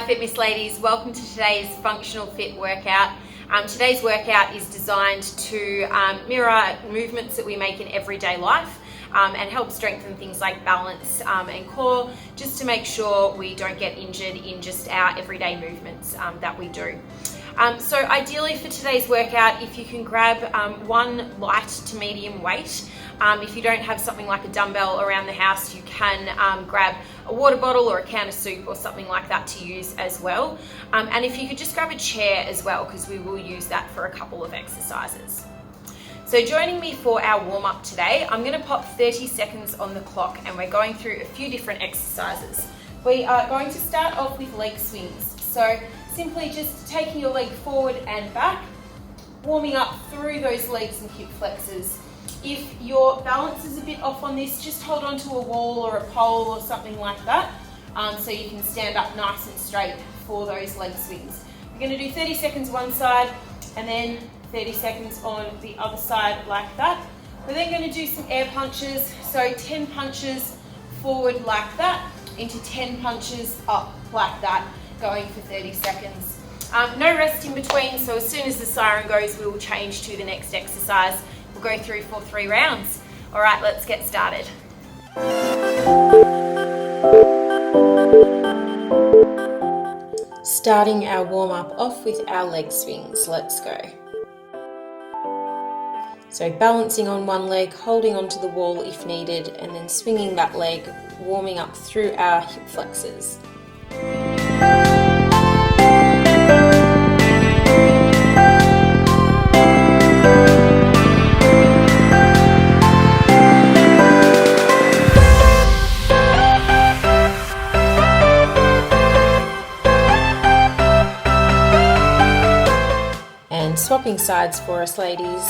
Fitness ladies, welcome to today's functional fit workout. Today's workout is designed to mirror movements that we make in everyday life and help strengthen things like balance and core, just to make sure we don't get injured in just our everyday movements that we do. So ideally for today's workout, if you can grab one light to medium weight. If you don't have something like a dumbbell around the house, you can grab a water bottle or a can of soup or something like that to use as well. And if you could just grab a chair as well, because we will use that for a couple of exercises. So joining me for our warm-up today, I'm going to pop 30 seconds on the clock and we're going through a few different exercises. We are going to start off with leg swings. So simply just taking your leg forward and back, warming up through those legs and hip flexors. If your balance is a bit off on this, just hold onto a wall or a pole or something like that, so you can stand up nice and straight for those leg swings. We're going to do 30 seconds one side and then 30 seconds on the other side like that. We're then going to do some air punches, so 10 punches forward like that into 10 punches up like that, going for 30 seconds. No rest in between, so as soon as the siren goes, we will change to the next exercise. We'll go through for 3 rounds. All right, let's get started. Starting our warm-up off with our leg swings. Let's go. So balancing on one leg, holding onto the wall if needed, and then swinging that leg, warming up through our hip flexors. Swapping sides for us, ladies.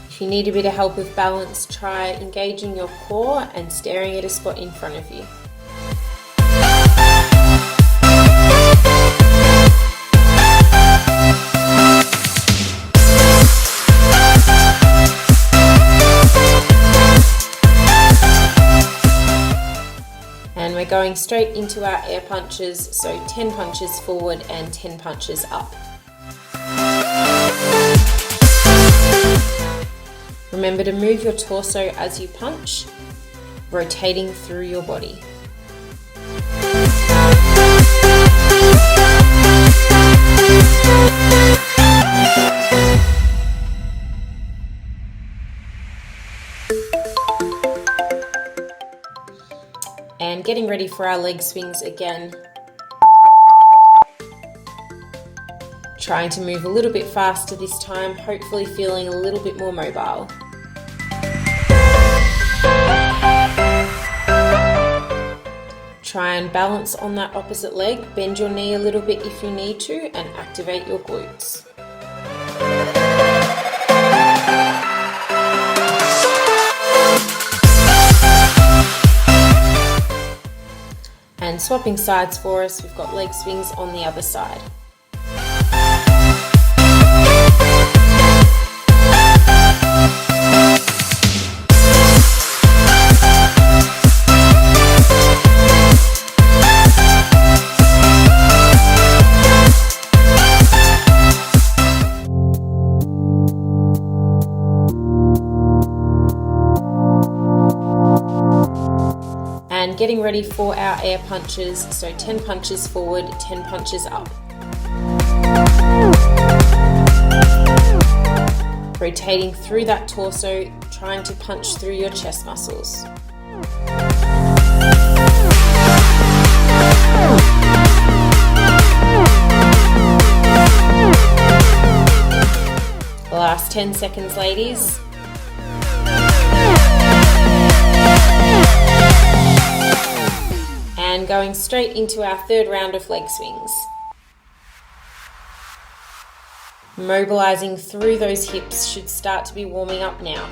If you need a bit of help with balance, try engaging your core and staring at a spot in front of you. And we're going straight into our air punches, so 10 punches forward and 10 punches up. Remember to move your torso as you punch, rotating through your body. And getting ready for our leg swings again. Trying to move a little bit faster this time, hopefully feeling a little bit more mobile. Try and balance on that opposite leg, bend your knee a little bit if you need to, and activate your glutes. And swapping sides for us, we've got leg swings on the other side. And getting ready for our air punches, so 10 punches forward, 10 punches up. Rotating through that torso, trying to punch through your chest muscles. The last 10 seconds, ladies. And going straight into our third round of leg swings. Mobilizing through those hips should start to be warming up now.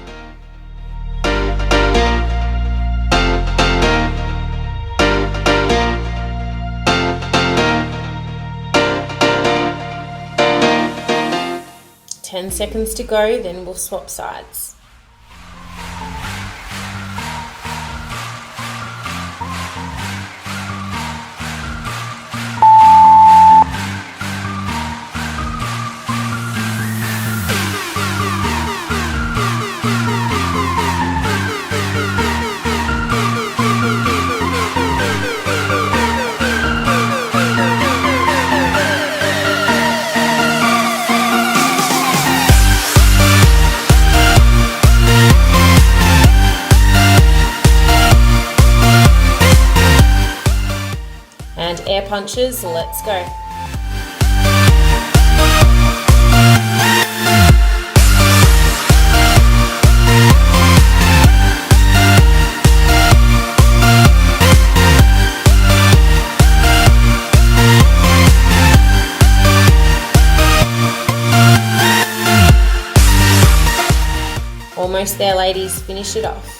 "10 seconds to go, then we'll swap sides. punches, let's go. Almost there, ladies, finish it off.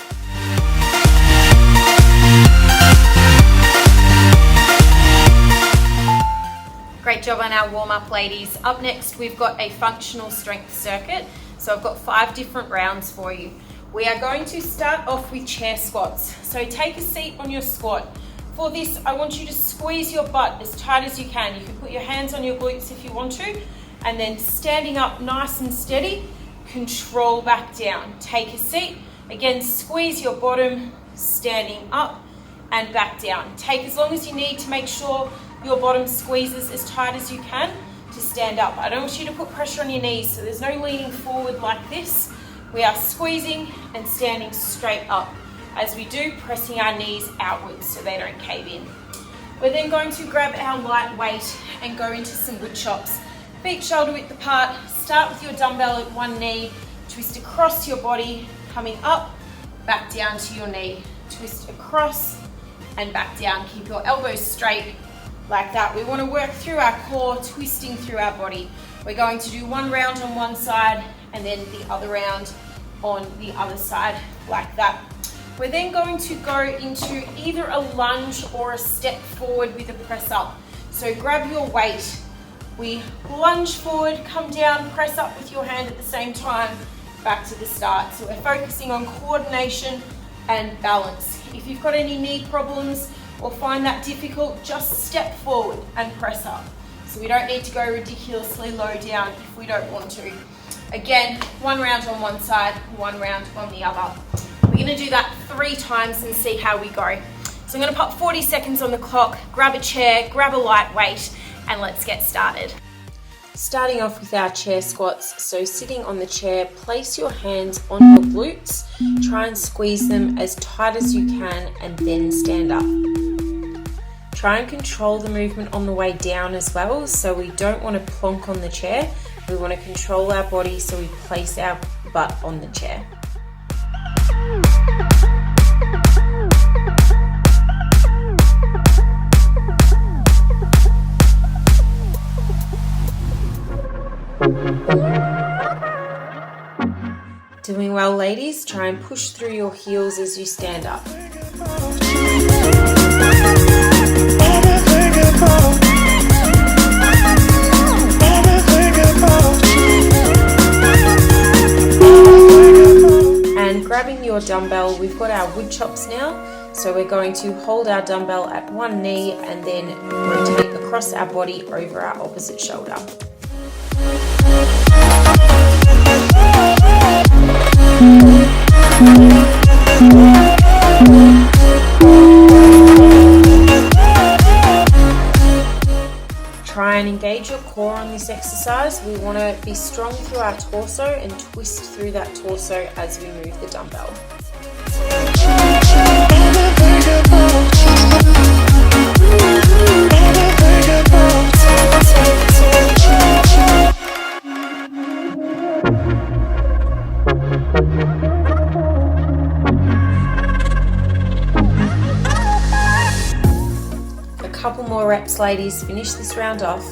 Great job on our warm-up, ladies. Up next, we've got a functional strength circuit. So I've got 5 different rounds for you. We are going to start off with chair squats. So take a seat on your squat. For this, I want you to squeeze your butt as tight as you can. You can put your hands on your glutes if you want to, and then standing up nice and steady, control back down. Take a seat. Again, squeeze your bottom, standing up and back down. Take as long as you need to make sure your bottom squeezes as tight as you can to stand up. I don't want you to put pressure on your knees, so there's no leaning forward like this. We are squeezing and standing straight up. As we do, pressing our knees outwards so they don't cave in. We're then going to grab our light weight and go into some wood chops. Feet shoulder width apart. Start with your dumbbell at one knee. Twist across your body, coming up, back down to your knee. Twist across and back down. Keep your elbows straight like that. We want to work through our core, twisting through our body. We're going to do one round on one side and then the other round on the other side like that. We're then going to go into either a lunge or a step forward with a press up. So grab your weight. We lunge forward, come down, press up with your hand at the same time, back to the start. So we're focusing on coordination and balance. If you've got any knee problems or find that difficult, just step forward and press up. So we don't need to go ridiculously low down if we don't want to. Again, one round on one side, one round on the other. We're going to do that 3 times and see how we go. So I'm going to pop 40 seconds on the clock, grab a chair, grab a light weight, and let's get started. Starting off with our chair squats. So sitting on the chair, place your hands on your glutes, try and squeeze them as tight as you can, and then stand up. Try and control the movement on the way down as well, so we don't want to plonk on the chair. We want to control our body so we place our butt on the chair. Doing well, ladies. Try and push through your heels as you stand up. And grabbing your dumbbell, we've got our wood chops now. So we're going to hold our dumbbell at one knee and then rotate across our body over our opposite shoulder. Try and engage your core on this exercise. We want to be strong through our torso and twist through that torso as we move the dumbbell. A couple more reps, ladies. Finish this round off.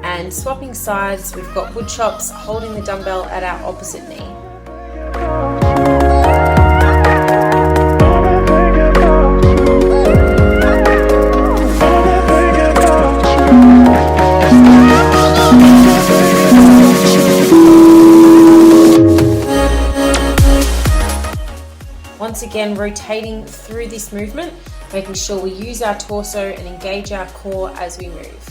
And swapping sides, we've got wood chops, holding the dumbbell at our opposite knee. Once again, rotating through this movement, making sure we use our torso and engage our core as we move.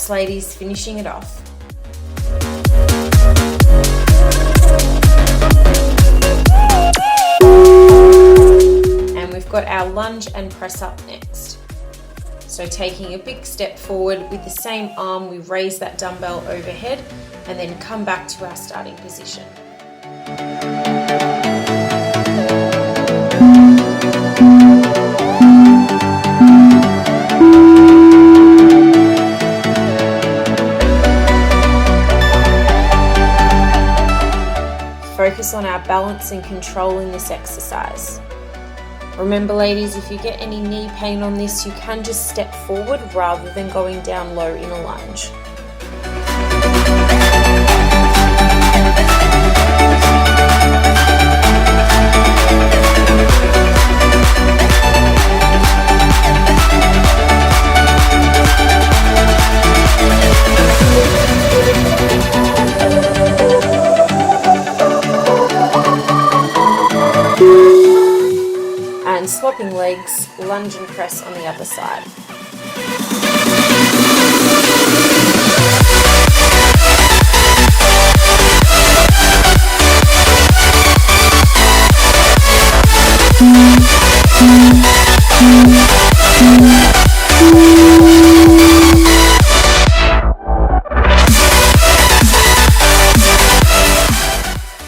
reps, ladies, finishing it off. And we've got our lunge and press up next. So taking a big step forward with the same arm, we raise that dumbbell overhead and then come back to our starting position. Focus on our balance and control in this exercise. Remember, ladies, if you get any knee pain on this, you can just step forward rather than going down low in a lunge. And swapping legs, lunge and press on the other side.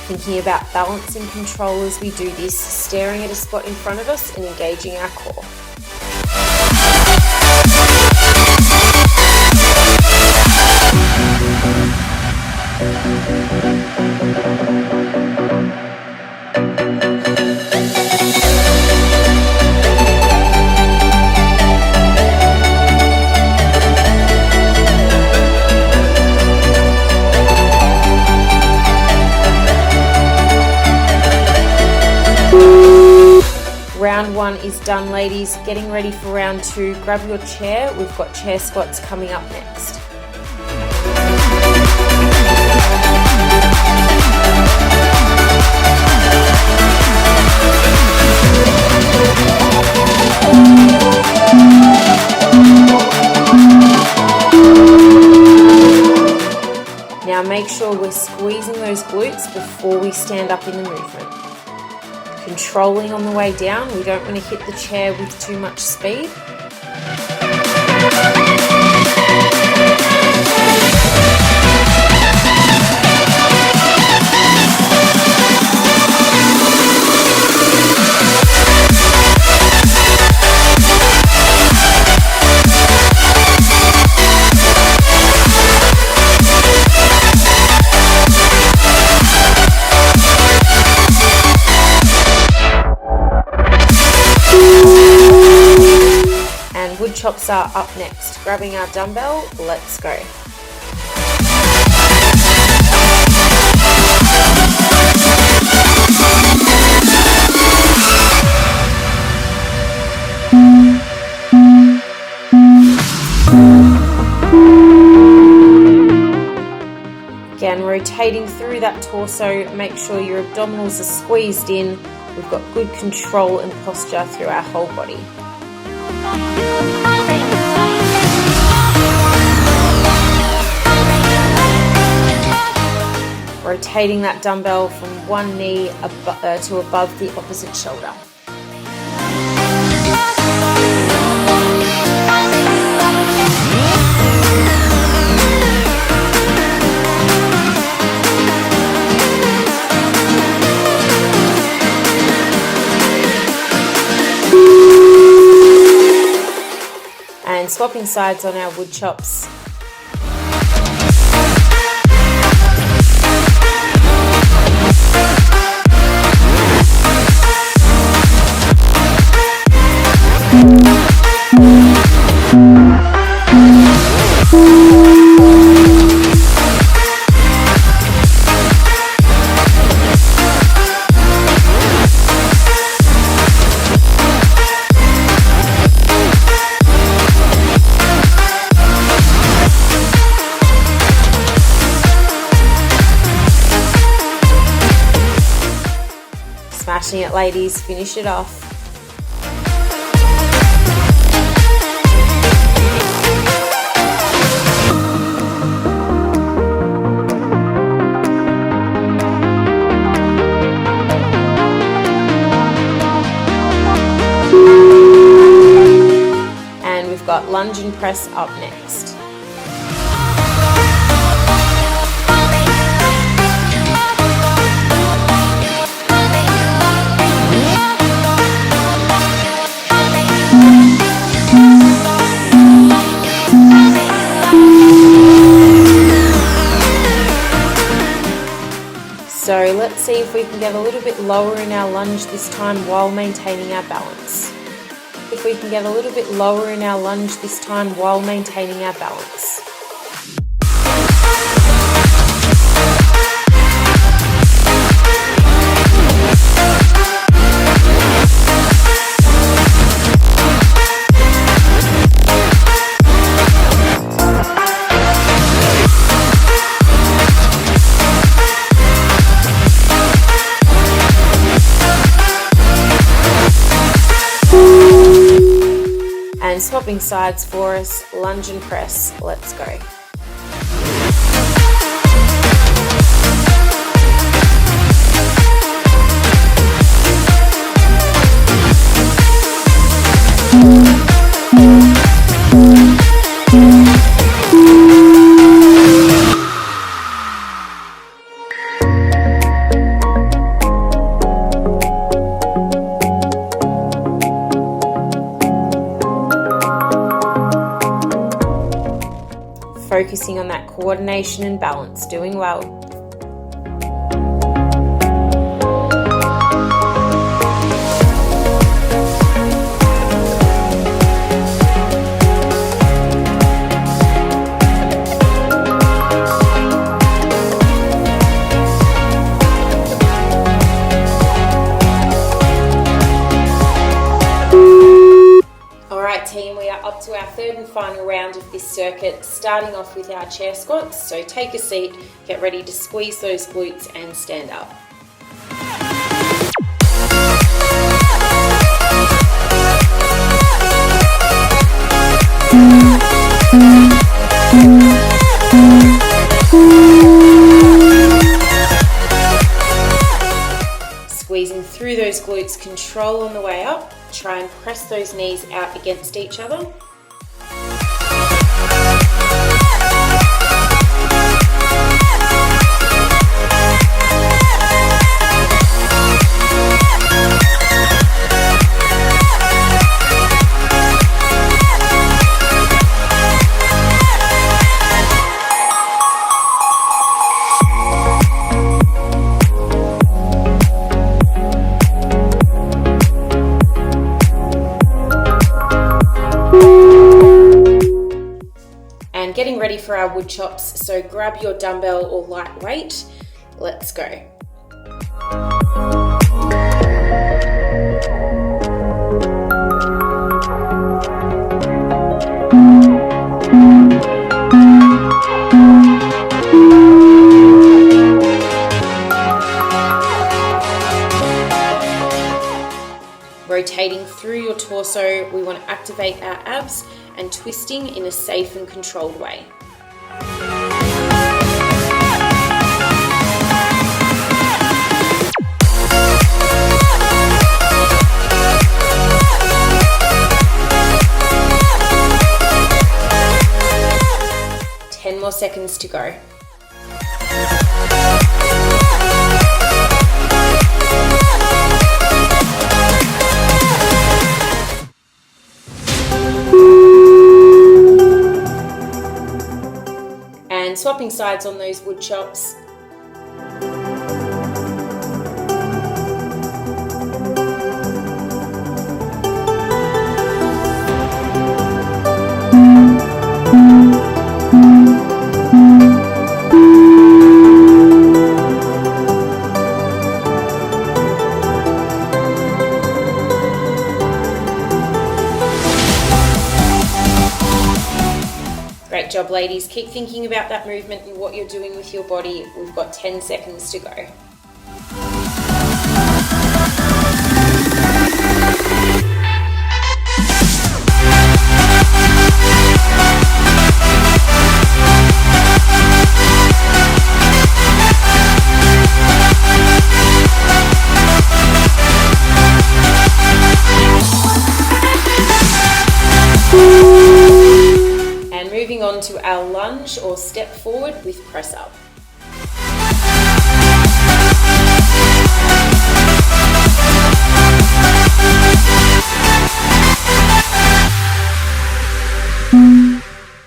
Thinking about balance and control as we do this, staring at a spot in front of us and engaging our core. Round one is done, ladies. Getting ready for round two. Grab your chair. We've got chair squats coming up next. Now make sure we're squeezing those glutes before we stand up in the movement. Controlling on the way down, we don't want to hit the chair with too much speed. Wood chops are up next. Grabbing our dumbbell, let's go. Again, rotating through that torso, make sure your abdominals are squeezed in. We've got good control and posture through our whole body. Rotating that dumbbell from one knee to above the opposite shoulder. And swapping sides on our wood chops. Smashing it, ladies, finish it off. got lunge and press up next. So let's see if we can get a little bit lower in our lunge this time while maintaining our balance. If we can get a little bit lower in our lunge this time while maintaining our balance. And swapping sides for us, lunge and press, let's go. Focusing on that coordination and balance, doing well. Team, we are up to our third and final round of this circuit, starting off with our chair squats. So take a seat, get ready to squeeze those glutes and stand up. Squeezing through those glutes, control on the way up. Try and press those knees out against each other. Getting ready for our wood chops, so grab your dumbbell or light weight. Let's go. Rotating through your torso, we want to activate our abs and twisting in a safe and controlled way. Ten more seconds to go. And swapping sides on those wood chops. Great job, ladies. Keep thinking about that movement and what you're doing with your body. We've got 10 seconds to go. into our lunge or step forward with press up.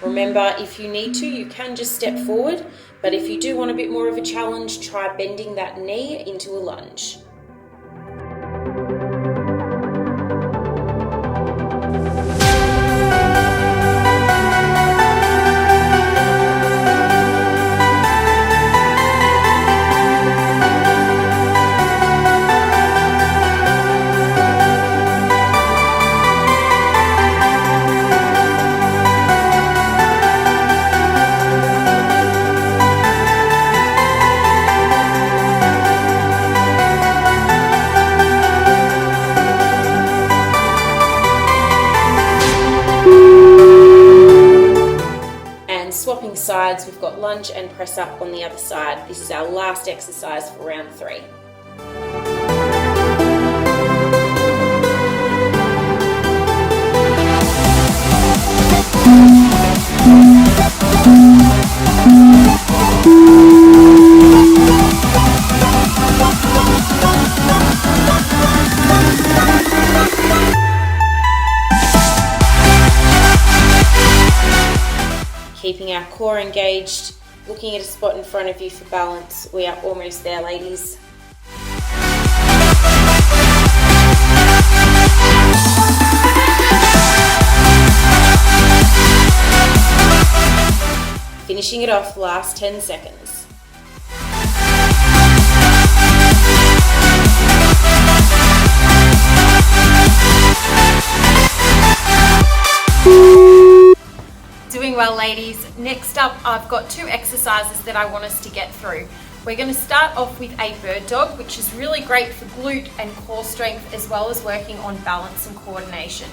Remember, if you need to, you can just step forward, but if you do want a bit more of a challenge, try bending that knee into a lunge. Swapping sides, we've got lunge and press up on the other side. This is our last exercise for round 3. Keeping our core engaged, looking at a spot in front of you for balance. We are almost there, ladies. Finishing it off, last 10 seconds. Doing well, ladies. Next up, I've got 2 exercises that I want us to get through. We're going to start off with a bird dog, which is really great for glute and core strength, as well as working on balance and coordination.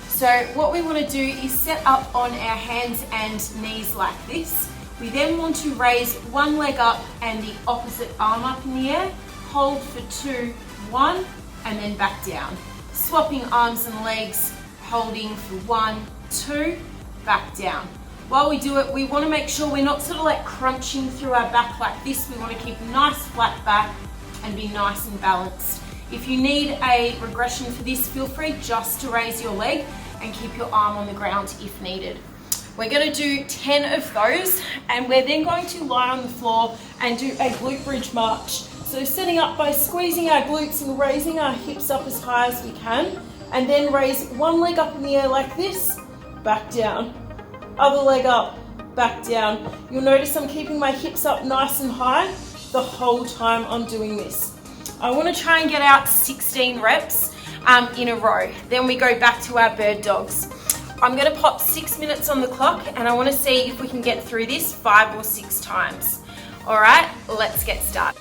So what we want to do is set up on our hands and knees like this. We then want to raise one leg up and the opposite arm up in the air, hold for 2, 1, and then back down. Swapping arms and legs, holding for 1, 2, back down. While we do it, we want to make sure we're not sort of like crunching through our back like this. We want to keep a nice flat back and be nice and balanced. If you need a regression for this, feel free just to raise your leg and keep your arm on the ground if needed. We're going to do 10 of those, and we're then going to lie on the floor and do a glute bridge march. So setting up by squeezing our glutes and raising our hips up as high as we can, and then raise one leg up in the air like this, back down. Other leg up, back down. You'll notice I'm keeping my hips up nice and high the whole time I'm doing this. I want to try and get out 16 reps in a row. Then we go back to our bird dogs. I'm going to pop 6 minutes on the clock, and I want to see if we can get through this 5 or 6 times. All right, let's get started.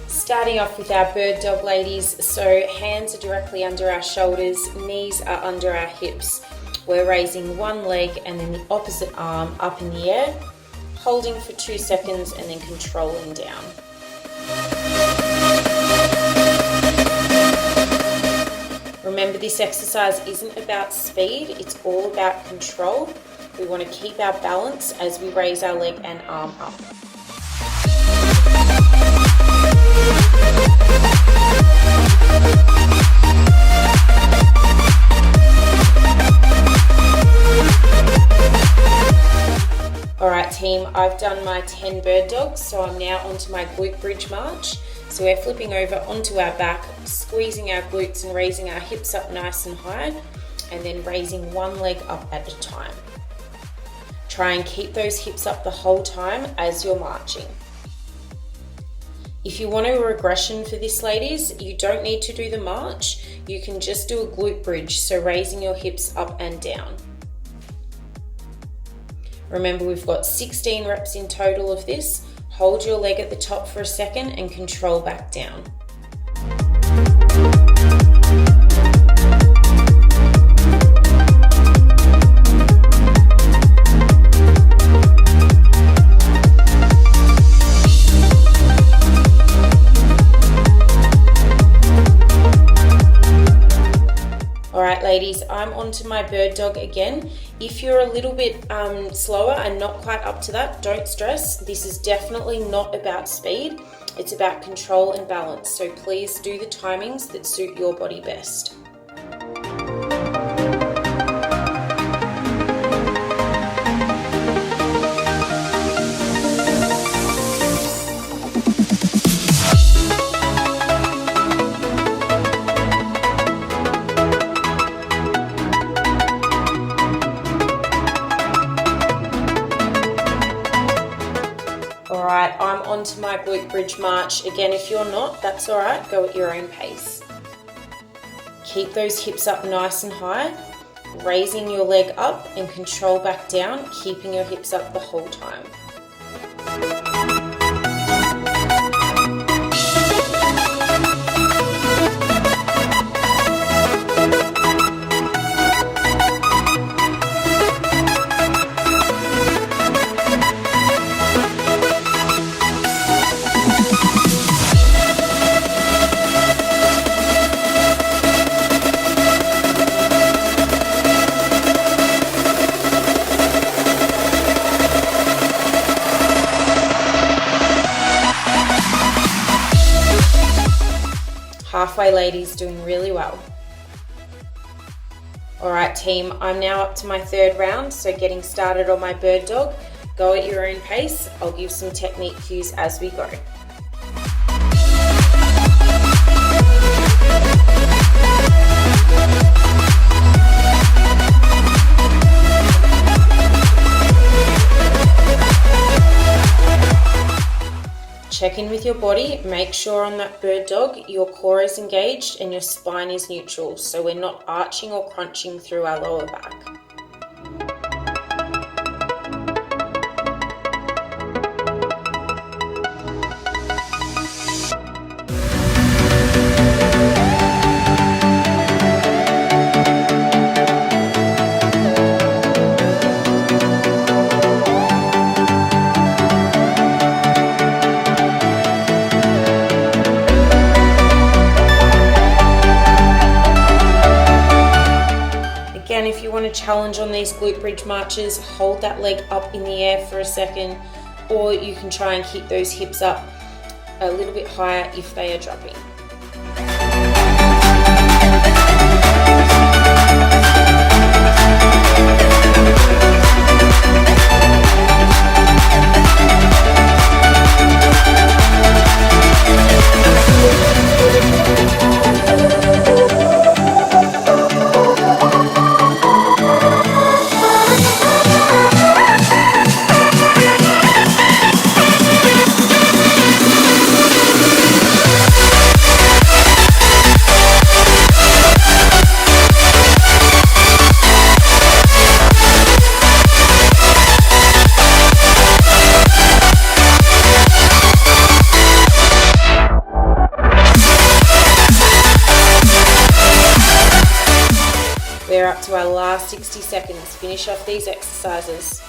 Starting off with our bird dog, ladies. So hands are directly under our shoulders, knees are under our hips. We're raising one leg and then the opposite arm up in the air, holding for 2 seconds and then controlling down. Remember, this exercise isn't about speed, it's all about control. We want to keep our balance as we raise our leg and arm up. Alright team, I've done my 10 bird dogs, so I'm now onto my glute bridge march. So we're flipping over onto our back, squeezing our glutes and raising our hips up nice and high, and then raising one leg up at a time. Try and keep those hips up the whole time as you're marching. If you want a regression for this, ladies, you don't need to do the march. You can just do a glute bridge, so raising your hips up and down. Remember, we've got 16 reps in total of this. Hold your leg at the top for a second and control back down. ladies, I'm onto my bird dog again. If you're a little bit slower and not quite up to that, don't stress. This is definitely not about speed. It's about control and balance. So please do the timings that suit your body best. Alright, I'm onto my glute bridge march. Again, if you're not, that's alright, go at your own pace. Keep those hips up nice and high, raising your leg up and control back down, keeping your hips up the whole time. Halfway, ladies, doing really well. Alright team, I'm now up to my third round, so getting started on my bird dog. Go at your own pace. I'll give some technique cues as we go. Check in with your body, make sure on that bird dog your core is engaged and your spine is neutral, so we're not arching or crunching through our lower back. Again, if you want to challenge on these glute bridge marches, hold that leg up in the air for a second, or you can try and keep those hips up a little bit higher if they are dropping. We're up to our last 60 seconds. Finish off these exercises.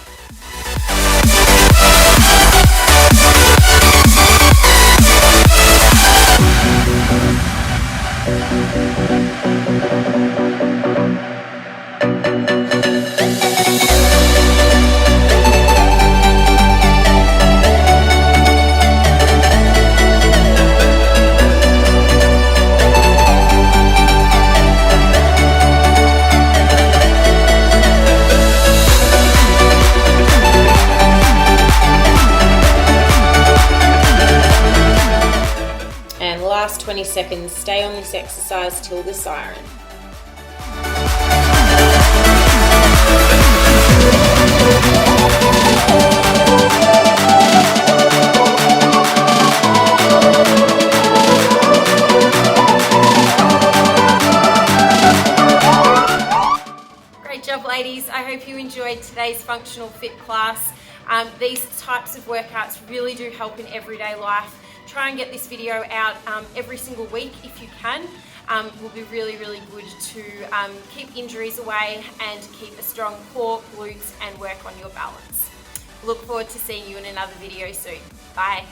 Last 20 seconds, stay on this exercise till the siren. Great job, ladies. I hope you enjoyed today's functional fit class. These types of workouts really do help in everyday life. Try and get this video out every single week if you can. Will be really, really good to keep injuries away and keep a strong core, glutes, and work on your balance. Look forward to seeing you in another video soon. Bye.